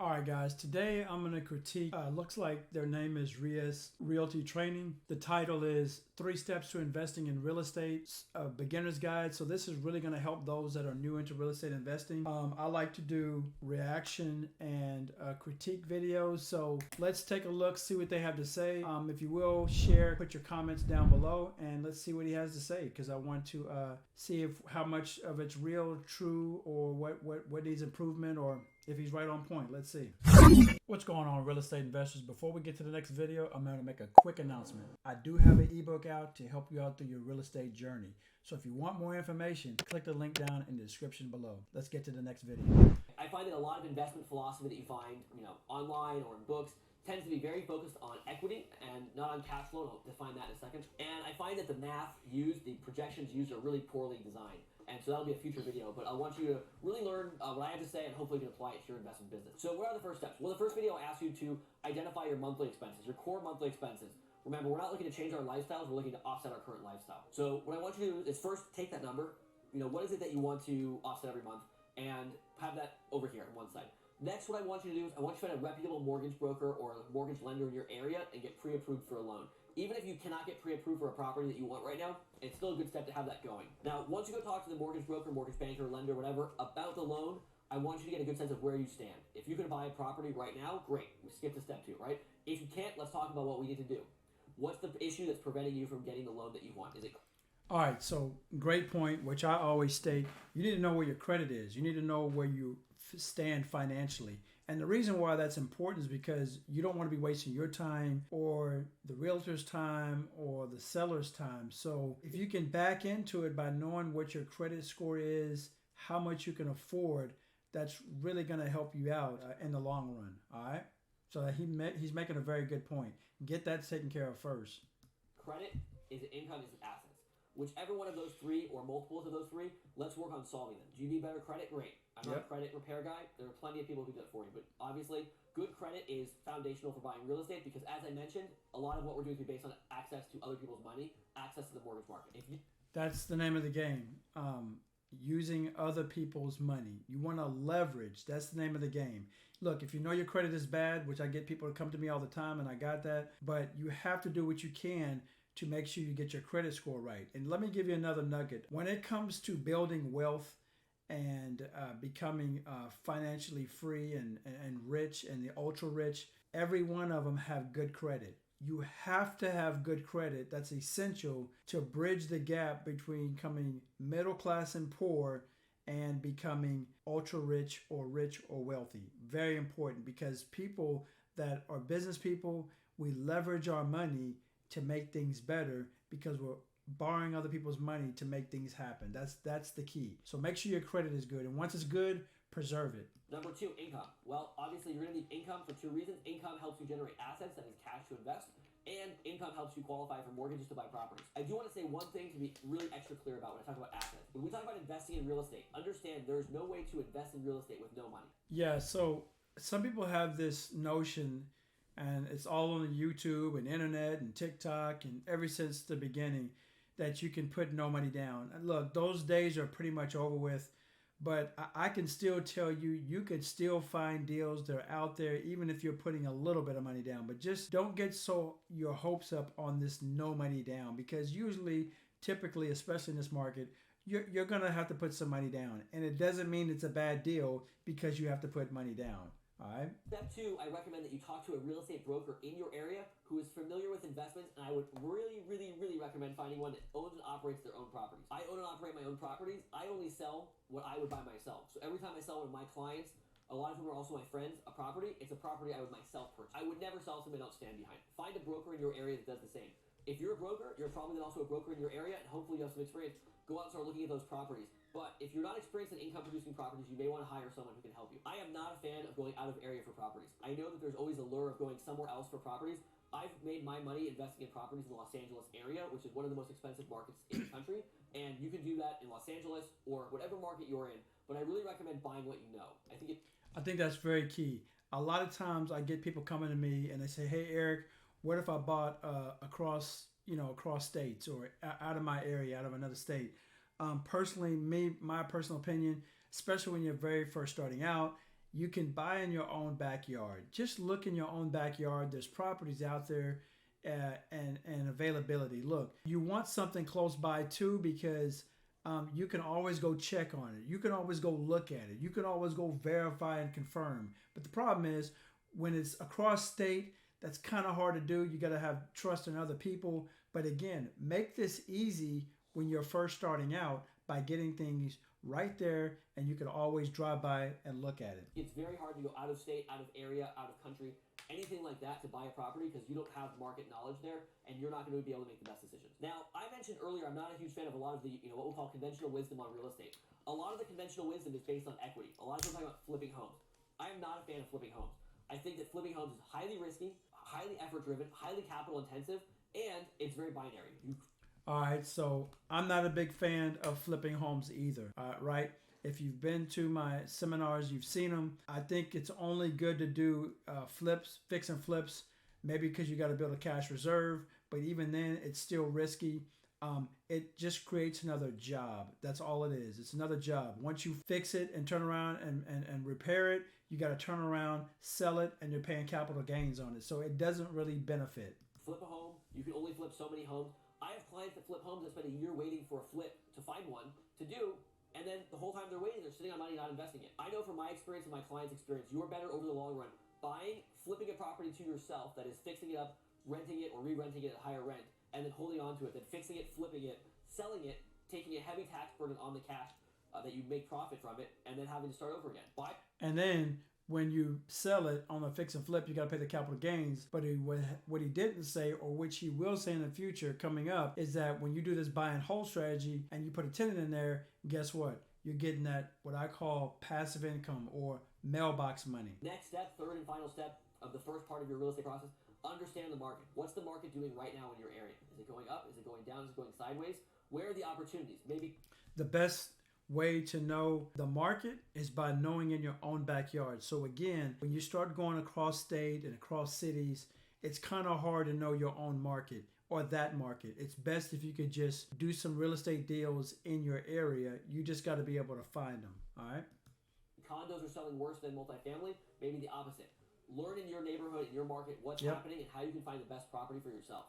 All right, guys, today I'm going to critique, looks like their name is Realty Training. The title is 3 Steps to Investing in Real Estate, a Beginner's Guide. So this is really going to help those that are new into real estate investing. I like to do reaction and critique videos. So let's take a look, see what they have to say. If you will, share, put your comments down below, and let's see what he has to say, because I want to see how much of it's real, true, or what needs improvement, or if he's right on point. Let's see. What's going on, real estate investors? Before we get to the next video, I'm going to make a quick announcement. I do have an ebook out to help you out through your real estate journey. So if you want more information, click the link down in the description below. Let's get to the next video. I find that a lot of investment philosophy that you find, online or in books tends to be very focused on equity and not on cash flow. I'll define that in a second. And I find that the math used, the projections used, are really poorly designed. And so that'll be a future video, but I want you to really learn what I have to say, and hopefully you can apply it to your investment business. So what are the first steps? Well, the first video asks you to identify your monthly expenses, your core monthly expenses. Remember, we're not looking to change our lifestyles, we're looking to offset our current lifestyle. So what I want you to do is first take that number, what is it that you want to offset every month, and have that over here on one side. Next, what I want you to do is I want you to find a reputable mortgage broker or a mortgage lender in your area and get pre-approved for a loan. Even if you cannot get pre-approved for a property that you want right now, it's still a good step to have that going. Now, once you go talk to the mortgage broker, mortgage banker, lender, whatever, about the loan, I want you to get a good sense of where you stand. If you can buy a property right now, great. We skip to step 2, right? If you can't, let's talk about what we need to do. What's the issue that's preventing you from getting the loan that you want? Is it... All right, so great point, which I always state. You need to know where your credit is. You need to know where you stand financially. And the reason why that's important is because you don't want to be wasting your time or the realtor's time or the seller's time. So if you can back into it by knowing what your credit score is, how much you can afford, that's really going to help you out in the long run. All right. So he's making a very good point. Get that taken care of first. Credit is income, is assets. Whichever one of those 3 or multiples of those 3, let's work on solving them. Do you need better credit? Great. I'm not a credit repair guy. There are plenty of people who do that for you. But obviously, good credit is foundational for buying real estate because, as I mentioned, a lot of what we're doing is based on access to other people's money, access to the mortgage market. That's the name of the game. Using other people's money. You want to leverage. That's the name of the game. Look, if you know your credit is bad, which I get people to come to me all the time, and I got that, but you have to do what you can to make sure you get your credit score right. And let me give you another nugget. When it comes to building wealth and becoming financially free and rich and the ultra rich, every one of them have good credit. You have to have good credit. That's essential to bridge the gap between becoming middle class and poor and becoming ultra rich or wealthy. Very important, because people that are business people, we leverage our money to make things better because we're borrowing other people's money to make things happen. That's the key. So make sure your credit is good, and once it's good, preserve it. Number 2, income. Well, obviously you're going to need income for 2 reasons. Income helps you generate assets, that is cash to invest, and income helps you qualify for mortgages to buy properties. I do want to say one thing to be really extra clear about when I talk about assets. When we talk about investing in real estate, understand there's no way to invest in real estate with no money. Yeah, so some people have this notion, and it's all on YouTube and internet and TikTok and ever since the beginning, that you can put no money down. And look, those days are pretty much over with, but I can still tell you, you could still find deals that are out there even if you're putting a little bit of money down. But just don't get your hopes up on this no money down, because typically, especially in this market, you're going to have to put some money down. And it doesn't mean it's a bad deal because you have to put money down. All right. Step 2, I recommend that you talk to a real estate broker in your area who is familiar with investments, and I would really, really, really recommend finding one that owns and operates their own properties. I own and operate my own properties. I only sell what I would buy myself. So every time I sell one of my clients, a lot of whom are also my friends, a property, it's a property I would myself purchase. I would never sell something I don't stand behind. Find a broker in your area that does the same. If you're a broker, you're probably also a broker in your area, and hopefully you have some experience. Go out and start looking at those properties. But if you're not experienced in income-producing properties, you may want to hire someone who can help you. I am not a fan of going out of area for properties. I know that there's always a lure of going somewhere else for properties. I've made my money investing in properties in the Los Angeles area, which is one of the most expensive markets in the country. And you can do that in Los Angeles or whatever market you're in. But I really recommend buying what you know. I think that's very key. A lot of times I get people coming to me and they say, "Hey, Eric, what if I bought across states or out of my area, out of another state?" Personally, my personal opinion, especially when you're very first starting out, you can buy in your own backyard. Just look in your own backyard. There's properties out there and availability. Look, you want something close by too, because you can always go check on it. You can always go look at it. You can always go verify and confirm. But the problem is when it's across state, that's kind of hard to do. You got to have trust in other people. But again, make this easy when you're first starting out by getting things right there, and you can always drive by and look at it. It's very hard to go out of state, out of area, out of country, anything like that to buy a property because you don't have market knowledge there, and you're not going to be able to make the best decisions. Now, I mentioned earlier I'm not a huge fan of a lot of the, what we call conventional wisdom on real estate. A lot of the conventional wisdom is based on equity. A lot of people talk about flipping homes. I am not a fan of flipping homes. I think that flipping homes is highly risky, highly effort-driven, highly capital-intensive, and it's very binary. All right, so I'm not a big fan of flipping homes either, right? If you've been to my seminars, you've seen them. I think it's only good to do fix and flips, maybe because you got to build a cash reserve, but even then, it's still risky. It just creates another job. That's all it is. It's another job. Once you fix it and turn around and repair it, you got to turn around, sell it, and you're paying capital gains on it. So it doesn't really benefit. Flip a home. You can only flip so many homes. I have clients that flip homes that spend a year waiting for a flip to find one to do, and then the whole time they're waiting, they're sitting on money not investing it. I know from my experience and my clients' experience, you're better over the long run flipping a property to yourself, that is fixing it up, renting it or re-renting it at higher rent, and then holding on to it, then fixing it, flipping it, selling it, taking a heavy tax burden on the cash that you make profit from it, and then having to start over again. And then when you sell it on a fix and flip, you got to pay the capital gains. But what he didn't say, or which he will say in the future coming up, is that when you do this buy and hold strategy and you put a tenant in there, guess what? You're getting that, what I call passive income or mailbox money. Next step, third and final step of the first part of your real estate process, understand the market. What's the market doing right now in your area? Is it going up? Is it going down? Is it going sideways? Where are the opportunities? Maybe the best way to know the market is by knowing in your own backyard. So again, when you start going across state and across cities, it's kind of hard to know your own market or that market. It's best if you could just do some real estate deals in your area. You just got to be able to find them. All right. Condos are selling worse than multifamily. Maybe the opposite. Learn in your neighborhood, in your market, what's happening and how you can find the best property for yourself.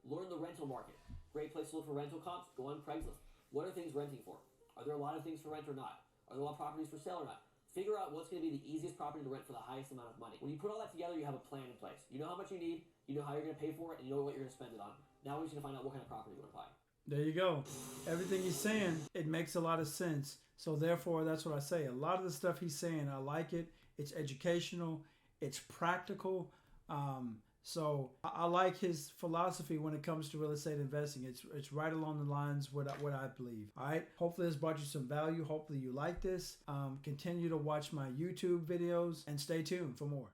Learn the rental market. Great place to look for rental comps. Go on Craigslist. What are things renting for? Are there a lot of things for rent or not? Are there a lot of properties for sale or not? Figure out what's going to be the easiest property to rent for the highest amount of money. When you put all that together, you have a plan in place. You know how much you need, you know how you're going to pay for it, and you know what you're going to spend it on. Now we're just going to find out what kind of property you want to buy. There you go. Everything he's saying, it makes a lot of sense. So therefore, that's what I say. A lot of the stuff he's saying, I like it. It's educational. It's practical. So I like his philosophy when it comes to real estate investing. It's right along the lines what I believe. All right. Hopefully this brought you some value. Hopefully you like this. Continue to watch my YouTube videos and stay tuned for more.